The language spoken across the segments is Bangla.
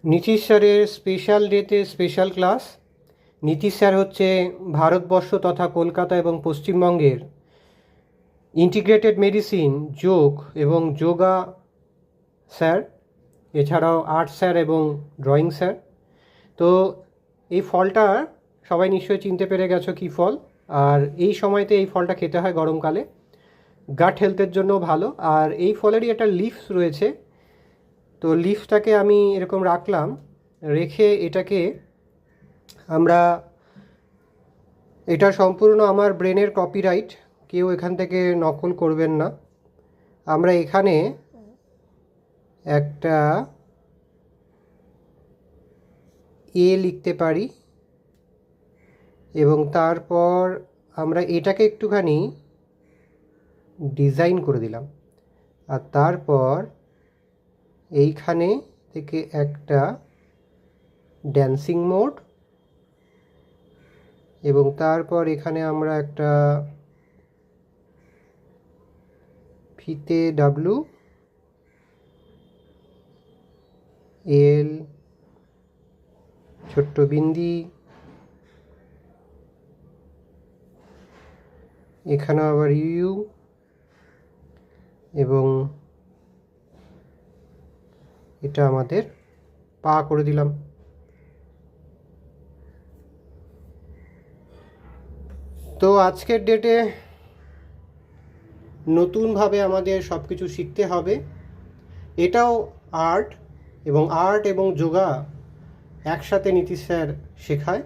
নীতিশ স্যারের স্পেশাল ডেতে স্পেশাল ক্লাস। নীতিশ স্যার হচ্ছে ভারতবর্ষ তথা কলকাতা এবং পশ্চিমবঙ্গের ইন্টিগ্রেটেড মেডিসিন, যোগ এবং যোগা স্যার, এছাড়াও আর্ট স্যার এবং ড্রয়িং স্যার। তো এই ফলটা সবাই নিশ্চয়ই চিনতে পেরে গেছো কী ফল। আর এই সময়তে এই ফলটা খেতে হয় গরমকালে, গাট হেলথের জন্য ভালো। আর এই ফলেরই একটা লিফস রয়েছে, তো লিফটাকে আমি এরকম রাখলাম, রেখে এটাকে আমরা, এটা সম্পূর্ণ আমার ব্রেনের কপিরাইট, কেউ এখান থেকে নকল করবেন না। আমরা এখানে একটা লিখতে পারি এবং তারপর আমরা এটাকে একটুখানি ডিজাইন করে দিলাম। আর তারপর এইখানে থেকে একটা ড্যান্সিং মোড, এবং তারপর এখানে আমরা একটা ফিতে ডাব্লু এল, ছোট্ট বিন্দি, এখানে আবার ইউ, এবং এটা আমাদের পা করে দিলাম। তো আজকের ডেটে নতুনভাবে আমাদের সব কিছু শিখতে হবে। এটাও আর্ট, এবং আর্ট এবং যোগা একসাথে নীতিশ স্যার শেখায়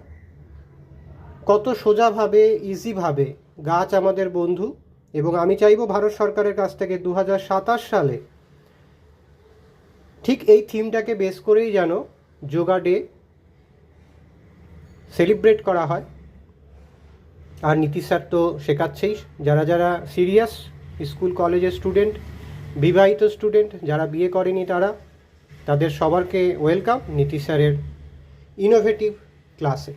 কত সোজাভাবে, ইজিভাবে। গাছ আমাদের বন্ধু, এবং আমি চাইবো ভারত সরকারের কাছ থেকে 2027 সালে ঠিক এই থিমটাকে বেস করেই যেন যোগা ডে সেলিব্রেট করা হয়। আর নীতিশ স্যার তো শেখাচ্ছেই। যারা যারা সিরিয়াস স্কুল কলেজের স্টুডেন্ট, বিবাহিত স্টুডেন্ট, যারা বিয়ে করেনি তাদের সবারকে ওয়েলকাম নীতিশ স্যারের ইনোভেটিভ ক্লাসে।